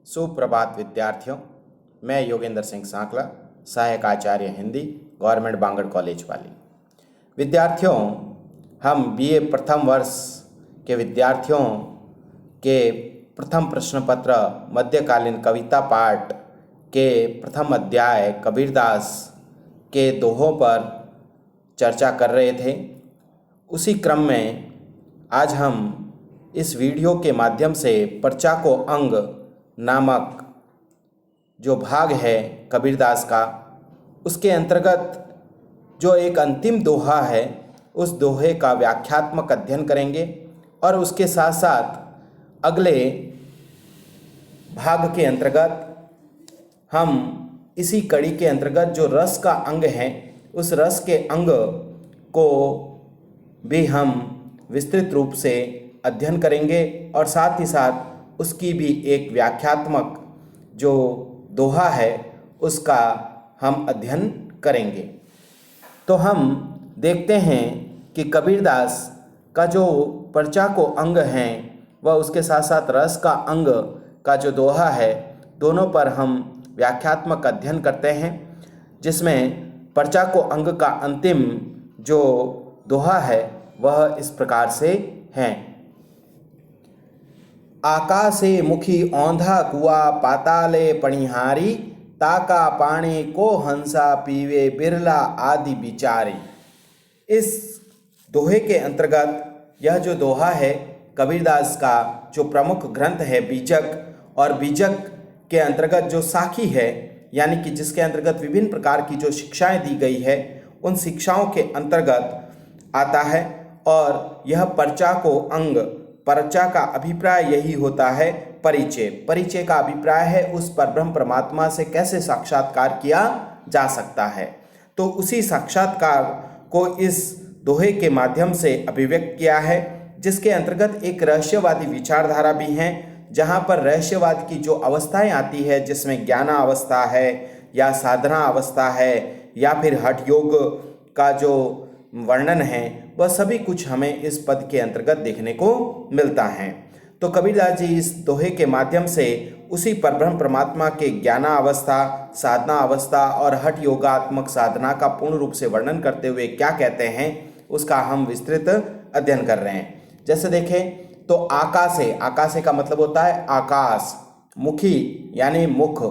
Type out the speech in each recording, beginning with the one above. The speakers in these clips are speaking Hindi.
सुप्रभात विद्यार्थियों, मैं योगेंद्र सिंह सांकला, सहायक आचार्य हिंदी, गवर्नमेंट बांगड़ कॉलेज वाली। विद्यार्थियों, हम बीए प्रथम वर्ष के विद्यार्थियों के प्रथम प्रश्न पत्र मध्यकालीन कविता पाठ के प्रथम अध्याय कबीरदास के दोहों पर चर्चा कर रहे थे। उसी क्रम में आज हम इस वीडियो के माध्यम से पर्चा को अंग नामक जो भाग है कबीरदास का, उसके अंतर्गत जो एक अंतिम दोहा है उस दोहे का व्याख्यात्मक अध्ययन करेंगे और उसके साथ साथ अगले भाग के अंतर्गत हम इसी कड़ी के अंतर्गत जो रस का अंग है उस रस के अंग को भी हम विस्तृत रूप से अध्ययन करेंगे और साथ ही साथ उसकी भी एक व्याख्यात्मक जो दोहा है उसका हम अध्ययन करेंगे। तो हम देखते हैं कि कबीरदास का जो पर्चा को अंग है वह उसके साथ साथ रस का अंग का जो दोहा है, दोनों पर हम व्याख्यात्मक अध्ययन करते हैं, जिसमें पर्चा को अंग का अंतिम जो दोहा है वह इस प्रकार से है। आकाशे मुखी औंधा कुआ पाताले पणिहारी, ताका पानी को हंसा पीवे बिरला आदि बिचारी। इस दोहे के अंतर्गत यह जो दोहा है कबीरदास का जो प्रमुख ग्रंथ है बीजक, और बीजक के अंतर्गत जो साखी है यानी कि जिसके अंतर्गत विभिन्न प्रकार की जो शिक्षाएं दी गई है उन शिक्षाओं के अंतर्गत आता है। और यह पर्चा को अंग, पर्चा का अभिप्राय यही होता है परिचय। परिचय का अभिप्राय है उस परब्रह्म परमात्मा से कैसे साक्षात्कार किया जा सकता है। तो उसी साक्षात्कार को इस दोहे के माध्यम से अभिव्यक्त किया है, जिसके अंतर्गत एक रहस्यवादी विचारधारा भी है, जहाँ पर रहस्यवाद की जो अवस्थाएं आती है, जिसमें ज्ञाना अवस्था है या साधना अवस्था है या फिर हठ योग का जो वर्णन है, वह सभी कुछ हमें इस पद के अंतर्गत देखने को मिलता है। तो कबीरदास जी इस दोहे के माध्यम से उसी परब्रह्म परमात्मा के ज्ञाना अवस्था, साधना अवस्था और हठ योगात्मक साधना का पूर्ण रूप से वर्णन करते हुए क्या कहते हैं उसका हम विस्तृत अध्ययन कर रहे हैं। जैसे देखें तो आकाशे, आकाशे का मतलब होता है आकाश, मुखी यानी मुख,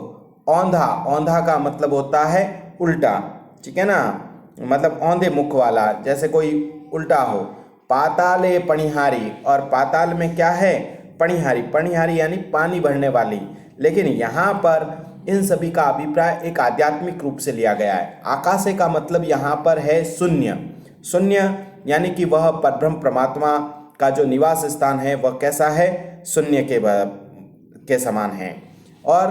औंधा, औंधा का मतलब होता है उल्टा, ठीक है ना, मतलब औंधे मुख वाला, जैसे कोई उल्टा हो। पाताले पणिहारी, और पाताल में क्या है, पणिहारी, पणिहारी यानी पानी भरने वाली। लेकिन यहाँ पर इन सभी का अभिप्राय एक आध्यात्मिक रूप से लिया गया है। आकाशे का मतलब यहाँ पर है शून्य, शून्य यानी कि वह परब्रह्म परमात्मा का जो निवास स्थान है वह कैसा है, शून्य के समान है। और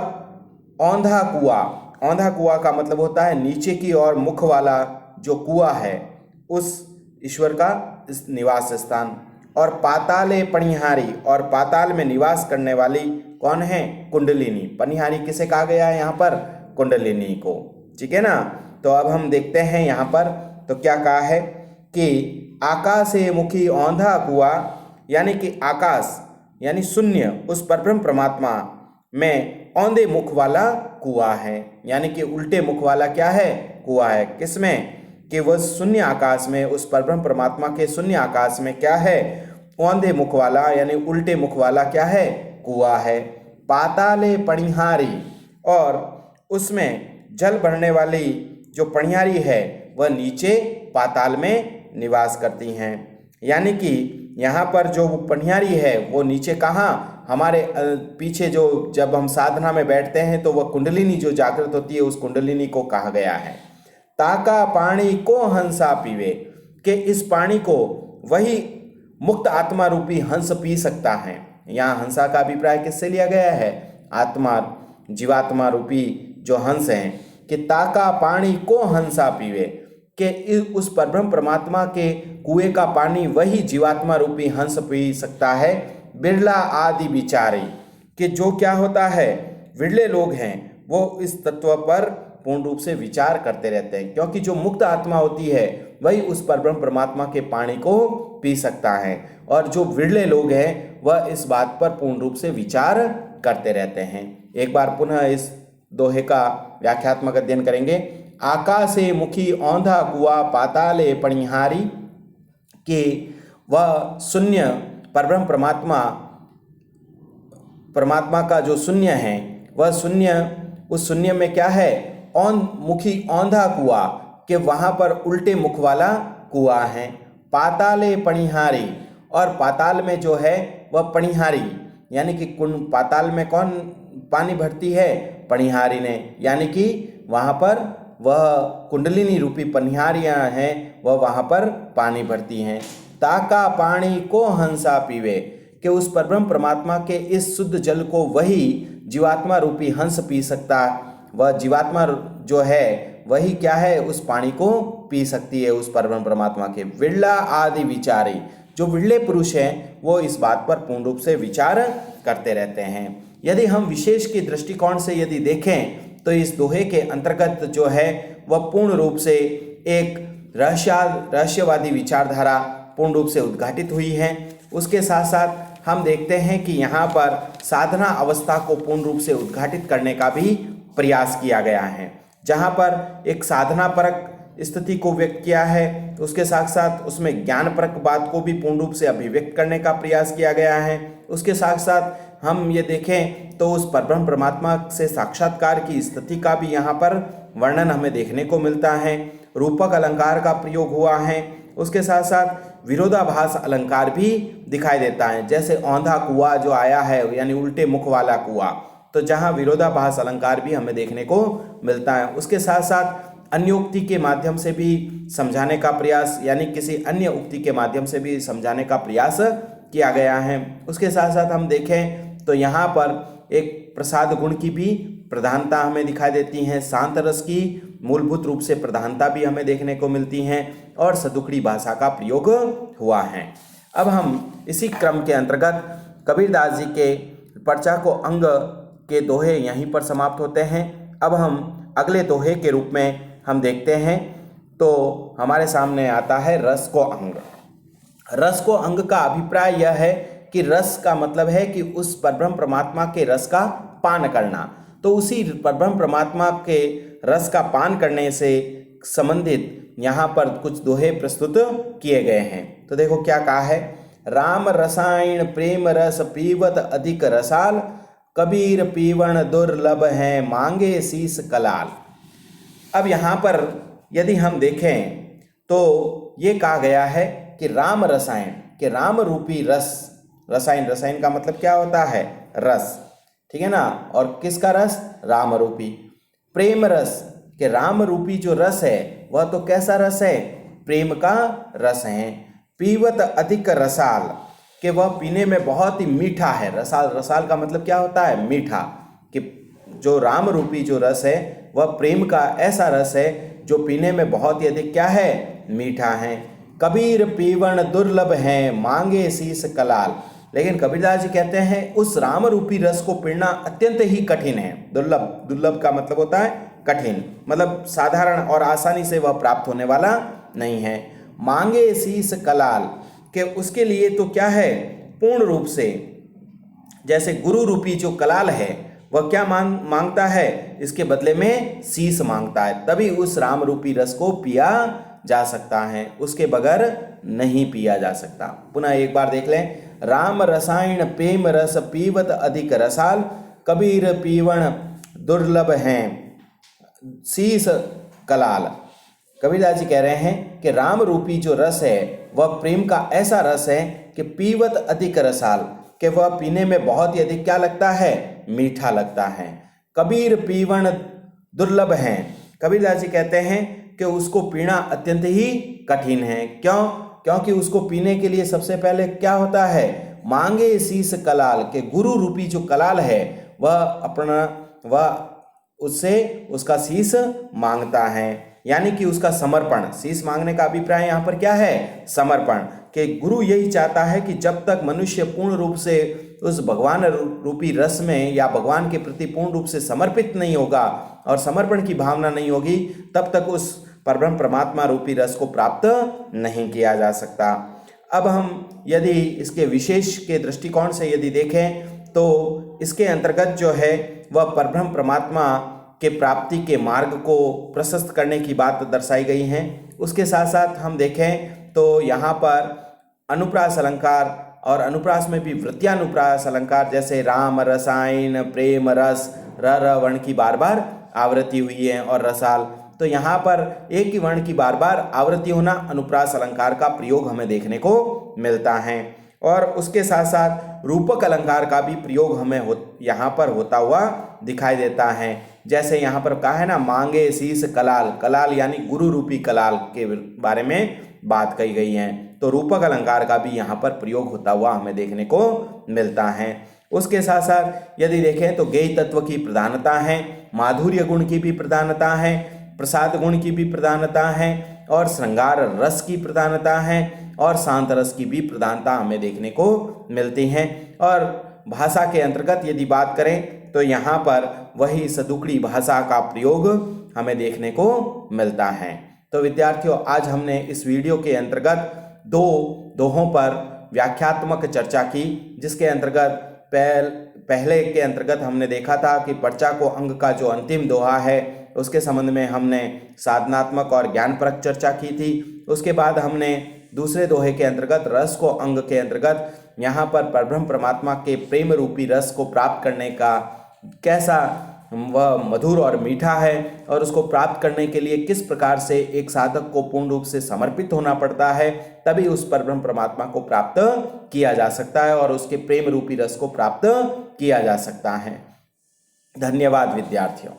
औंधा कुआ, औंधा कुआ का मतलब होता है नीचे की ओर मुख वाला जो कुआ है उस ईश्वर का निवास स्थान। और पाताले पणिहारी, और पाताल में निवास करने वाली कौन है, कुंडलिनी। पणिहारी किसे कहा गया है यहाँ पर, कुंडलिनी को, ठीक है ना। तो अब हम देखते हैं यहाँ पर तो क्या कहा है कि आकाशे मुखी औंधा कुआ, यानी कि आकाश यानी शून्य उस परब्रह्म परमात्मा में औंधे मुख वाला कुआ है, यानी कि उल्टे मुख वाला क्या है, कुआ है। किसमें, कि वह शून्य आकाश में, उस परब्रह्म परमात्मा के शून्य आकाश में क्या है, औंधे मुख वाला यानी उल्टे मुख वाला क्या है, कुआ है। पाताले पणिहारी, और उसमें जल भरने वाली जो पणिहारी है वह नीचे पाताल में निवास करती हैं। यानी कि यहाँ पर जो पणिहारी है वो नीचे कहाँ, हमारे पीछे जो जब हम साधना में बैठते हैं तो वह कुंडलिनी जो जागृत होती है उस कुंडलिनी को कहा गया है। ताका पानी को हंसा पीवे, कि इस पानी को वही मुक्त आत्मा रूपी हंस पी सकता है। यहाँ हंसा का अभिप्राय किससे लिया गया है, आत्मा, जीवात्मा रूपी जो हंस हैं, कि ताका पानी को हंसा पीवे, कि उस परब्रह्म परमात्मा के कुएं का पानी वही जीवात्मा रूपी हंस पी सकता है। बिरला आदि बिचारी, कि जो क्या होता है, विरले लोग हैं वो इस तत्व पर पूर्ण रूप से विचार करते रहते हैं, क्योंकि जो मुक्त आत्मा होती है वही उस परब्रह्म परमात्मा के पानी को पी सकता है, और जो विरले लोग हैं वह इस बात पर पूर्ण रूप से विचार करते रहते हैं। एक बार पुनः इस दोहे का व्याख्यात्मक अध्ययन करेंगे। आकाशे मुखी औंधा कुआ पाताले पणिहारी, कि वह शून्य परब्रह्म परमात्मा का जो शून्य है वह शून्य, उस शून्य में क्या है, मुखी औंधा कुआ, कि वहाँ पर उल्टे मुख वाला कुआ है। पाताले पणिहारी, और पाताल में जो है वह पणिहारी, यानी कि कुंड, पाताल में कौन पानी भरती है, पणिहारी ने, यानी कि वहाँ पर वह कुंडलिनी रूपी पनिहारियाँ हैं, वह वहाँ पर पानी भरती हैं। ताका पानी को हंसा पीवे, कि उस परब्रह्म परमात्मा के इस शुद्ध जल को वही जीवात्मा रूपी हंस पी सकता। वह जीवात्मा जो है वही क्या है, उस पानी को पी सकती है, उस परब्रह्म परमात्मा के। विरला आदि विचारी, जो विरले पुरुष हैं वो इस बात पर पूर्ण रूप से विचार करते रहते हैं। यदि हम विशेष के दृष्टिकोण से यदि देखें तो इस दोहे के अंतर्गत जो है वह पूर्ण रूप से एक रहस्यवादी विचारधारा पूर्ण रूप से उद्घाटित हुई है। उसके साथ साथ हम देखते हैं कि यहाँ पर साधना अवस्था को पूर्ण रूप से उद्घाटित करने का भी प्रयास किया गया है, जहाँ पर एक साधना परक स्थिति को व्यक्त किया है, उसके साथ साथ उसमें ज्ञान परक बात को भी पूर्ण रूप से अभिव्यक्त करने का प्रयास किया गया है। उसके साथ साथ हम ये देखें तो उस परब्रह्म परमात्मा से साक्षात्कार की स्थिति का भी यहाँ पर वर्णन हमें देखने को मिलता है। रूपक अलंकार का प्रयोग हुआ है, उसके साथ साथ विरोधाभास अलंकार भी दिखाई देता है, जैसे औंधा कुआं जो आया है, यानी उल्टे मुख वाला कुआं, तो जहाँ विरोधाभास अलंकार भी हमें देखने को मिलता है। उसके साथ साथ अन्योक्ति के माध्यम से भी समझाने का प्रयास, यानी किसी अन्य उक्ति के माध्यम से भी समझाने का प्रयास किया गया है। उसके साथ साथ हम देखें तो यहाँ पर एक प्रसाद गुण की भी प्रधानता हमें दिखाई देती है, शांत रस की मूलभूत रूप से प्रधानता भी हमें देखने को मिलती है, और सदुकड़ी भाषा का प्रयोग हुआ है। अब हम इसी क्रम के अंतर्गत कबीरदास जी के पर्चा को अंग के दोहे यहीं पर समाप्त होते हैं। अब हम अगले दोहे के रूप में हम देखते हैं तो हमारे सामने आता है रस को अंग। रस को अंग का अभिप्राय यह है कि रस का मतलब है कि उस परब्रह्म परमात्मा के रस का पान करना, तो उसी परब्रह्म परमात्मा के रस का पान करने से संबंधित यहाँ पर कुछ दोहे प्रस्तुत किए गए हैं। तो देखो क्या कहा है, राम रसायन प्रेम रस पीवत अधिक रसाल, कबीर पीवण दुर्लभ है मांगे शीस कलाल। अब यहाँ पर यदि हम देखें तो ये कहा गया है कि राम रसायन, कि राम रूपी रस, रसायन, रसायन का मतलब क्या होता है, रस, ठीक है ना, और किसका रस, राम रूपी। प्रेम रस, कि राम रूपी जो रस है वह तो कैसा रस है, प्रेम का रस है। पीवत अधिक रसाल, कि वह पीने में बहुत ही मीठा है। रसाल, रसाल का मतलब क्या होता है, मीठा, कि जो राम रूपी जो रस है वह प्रेम का ऐसा रस है जो पीने में बहुत ही अधिक क्या है, मीठा है। कबीर पीवण दुर्लभ है मांगे शीस कलाल, लेकिन कबीरदास जी कहते हैं उस राम रूपी रस को पीना अत्यंत ही कठिन है। दुर्लभ, दुर्लभ का मतलब होता है कठिन, मतलब साधारण और आसानी से वह प्राप्त होने वाला नहीं है। मांगे शीस कलाल, कि उसके लिए तो क्या है, पूर्ण रूप से जैसे गुरु रूपी जो कलाल है वह क्या मांगता है, इसके बदले में शीस मांगता है, तभी उस राम रूपी रस को पिया जा सकता है, उसके बगैर नहीं पिया जा सकता। पुनः एक बार देख लें, राम रसायन प्रेम रस पीवत अधिक रसाल, कबीर पीवण दुर्लभ हैं शीस कलाल। कबीरदास जी कह रहे हैं कि राम रूपी जो रस है वह प्रेम का ऐसा रस है कि पीवत अधिक रसाल, कि वह पीने में बहुत ही अधिक क्या लगता है, मीठा लगता है। कबीर पीवण दुर्लभ हैं, कबीरदास जी कहते हैं कि उसको पीना अत्यंत ही कठिन है। क्यों? क्योंकि उसको पीने के लिए सबसे पहले क्या होता है, मांगे शीस कलाल, के गुरु रूपी जो कलाल है वह उससे उसका शीस मांगता है, यानी कि उसका समर्पण। शीस मांगने का अभिप्राय यहाँ पर क्या है, समर्पण, कि गुरु यही चाहता है कि जब तक मनुष्य पूर्ण रूप से उस भगवान रूपी रस में या भगवान के प्रति पूर्ण रूप से समर्पित नहीं होगा और समर्पण की भावना नहीं होगी, तब तक उस परब्रह्म परमात्मा रूपी रस को प्राप्त नहीं किया जा सकता। अब हम यदि इसके विशेष के दृष्टिकोण से यदि देखें तो इसके अंतर्गत जो है वह परब्रह्म परमात्मा के प्राप्ति के मार्ग को प्रशस्त करने की बात दर्शाई गई है। उसके साथ साथ हम देखें तो यहाँ पर अनुप्रास अलंकार और अनुप्रास में भी वृत्यानुप्रास अलंकार जैसे राम रसायन प्रेम रस र वर्ण की बार बार आवृत्ति हुई है और रसाल, तो यहाँ पर एक ही वर्ण की बार बार आवृत्ति होना अनुप्रास अलंकार का प्रयोग हमें देखने को मिलता है। और उसके साथ साथ रूपक अलंकार का भी प्रयोग हमें यहाँ पर होता हुआ दिखाई देता है। जैसे यहाँ पर कहा है ना, मांगे शीश कलाल, कलाल यानी गुरु रूपी कलाल के बारे में बात कही गई है, तो रूपक अलंकार का भी यहाँ पर प्रयोग होता हुआ हमें देखने को मिलता है। उसके साथ साथ यदि देखें तो गेय तत्व की प्रधानता है, माधुर्य गुण की भी प्रधानता है, प्रसाद गुण की भी प्रधानता है, और श्रृंगार रस की प्रधानता है, और शांत रस की भी प्रधानता हमें देखने को मिलती हैं। और भाषा के अंतर्गत यदि बात करें तो यहाँ पर वही सदुकड़ी भाषा का प्रयोग हमें देखने को मिलता है। तो विद्यार्थियों, आज हमने इस वीडियो के अंतर्गत दो दोहों पर व्याख्यात्मक चर्चा की, जिसके अंतर्गत पहले के अंतर्गत हमने देखा था कि पर्चा को अंग का जो अंतिम दोहा है उसके संबंध में हमने साधनात्मक और ज्ञानपरक चर्चा की थी। उसके बाद हमने दूसरे दोहे के अंतर्गत रस को अंग के अंतर्गत यहाँ पर परब्रह्म परमात्मा के प्रेम रूपी रस को प्राप्त करने का कैसा वह मधुर और मीठा है, और उसको प्राप्त करने के लिए किस प्रकार से एक साधक को पूर्ण रूप से समर्पित होना पड़ता है, तभी उस परब्रह्म परमात्मा को प्राप्त किया जा सकता है और उसके प्रेम रूपी रस को प्राप्त किया जा सकता है। धन्यवाद विद्यार्थियों।